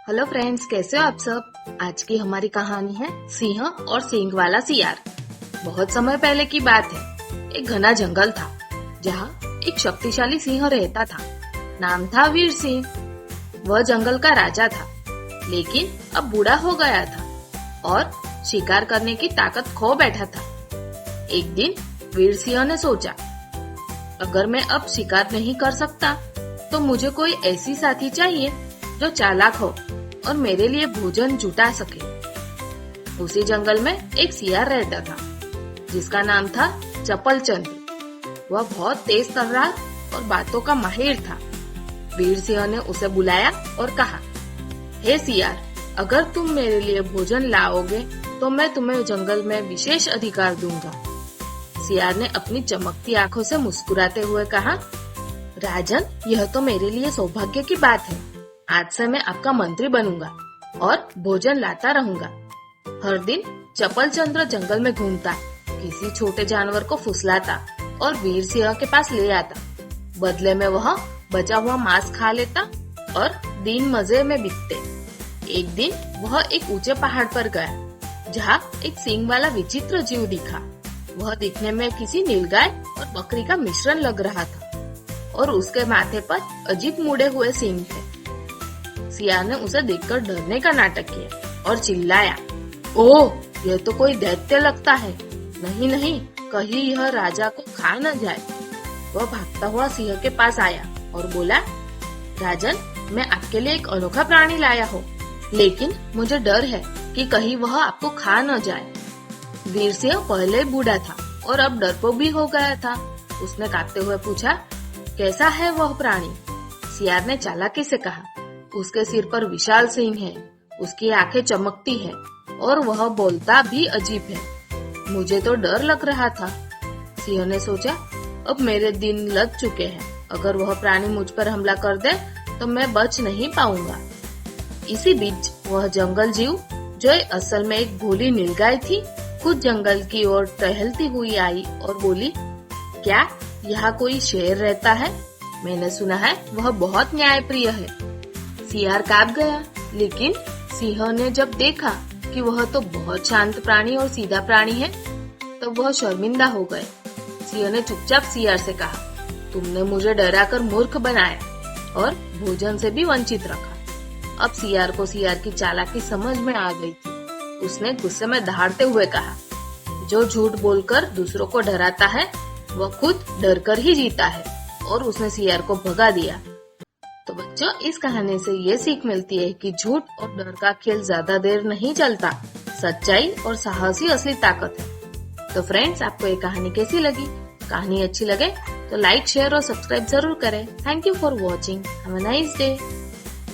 Hello friends, कैसे हो आप सब। आज की हमारी कहानी है सिंह और सींग वाला सियार। बहुत समय पहले की बात है। एक घना जंगल था जहाँ एक शक्तिशाली सिंह रहता था। नाम था वीर सिंह। वह जंगल का राजा था, लेकिन अब बूढ़ा हो गया था और शिकार करने की ताकत खो बैठा था। एक दिन वीर सिंह ने सोचा, अगर मैं अब शिकार नहीं कर सकता तो मुझे कोई ऐसी साथी चाहिए जो चालाक हो और मेरे लिए भोजन जुटा सके। उसी जंगल में एक सियार रहता था जिसका नाम था चपल चंद। वह बहुत तेज तर्रार और बातों का माहिर था। वीर सिंह ने उसे बुलाया और कहा, हे सियार, अगर तुम मेरे लिए भोजन लाओगे तो मैं तुम्हें जंगल में विशेष अधिकार दूंगा। सियार ने अपनी चमकती आंखों से मुस्कुराते हुए कहा, राजन, यह तो मेरे लिए सौभाग्य की बात है। आज से मैं आपका मंत्री बनूंगा और भोजन लाता रहूंगा। हर दिन चपल चंद्र जंगल में घूमता, किसी छोटे जानवर को फुसलाता और वीर सिंह के पास ले आता। बदले में वह बचा हुआ मांस खा लेता और दिन मजे में बीतते। एक दिन वह एक ऊंचे पहाड़ पर गया जहाँ एक सींग वाला विचित्र जीव दिखा। वह दिखने में किसी नीलगाय और बकरी का मिश्रण लग रहा था और उसके माथे पर अजीब मुड़े हुए सींग थे। सियार ने उसे देखकर डरने का नाटक किया और चिल्लाया, ओह, यह तो कोई दैत्य लगता है। नहीं नहीं, कहीं यह राजा को खा न जाए। वह भागता हुआ सिंह के पास आया और बोला, राजन, मैं आपके लिए एक अनोखा प्राणी लाया हूँ, लेकिन मुझे डर है कि कहीं वह आपको खा न जाए। वीर सिंह पहले बूढ़ा था और अब डरपोक भी हो गया था। उसने कांपते हुए पूछा, कैसा है वह प्राणी? सियार ने चालाकी से कहा, उसके सिर पर विशाल सींग है, उसकी आंखें चमकती है और वह बोलता भी अजीब है। मुझे तो डर लग रहा था। सिंह ने सोचा, अब मेरे दिन लग चुके हैं। अगर वह प्राणी मुझ पर हमला कर दे तो मैं बच नहीं पाऊंगा। इसी बीच वह जंगल जीव, जो असल में एक भोली नीलगाय थी, खुद जंगल की ओर टहलती हुई आई और बोली, क्या यहाँ कोई शेर रहता है? मैंने सुना है वह बहुत न्यायप्रिय है। सियार कांप गया, लेकिन सिंह ने जब देखा कि वह तो बहुत शांत प्राणी और सीधा प्राणी है, तब वह शर्मिंदा हो गए। सिंह ने चुपचाप सियार से कहा, तुमने मुझे डराकर मूर्ख बनाया और भोजन से भी वंचित रखा। अब सियार को सियार की चालाकी समझ में आ गई थी। उसने गुस्से में दहाड़ते हुए कहा, जो झूठ बोलकर दूसरों को डराता है वह खुद डरकर ही जीता है, और उसने सियार को भगा दिया। तो बच्चों, इस कहानी से ये सीख मिलती है कि झूठ और डर का खेल ज्यादा देर नहीं चलता। सच्चाई और साहस ही असली ताकत है। तो फ्रेंड्स, आपको ये कहानी कैसी लगी? कहानी अच्छी लगे तो लाइक, शेयर और सब्सक्राइब जरूर करें। Thank you for watching. Have a nice day.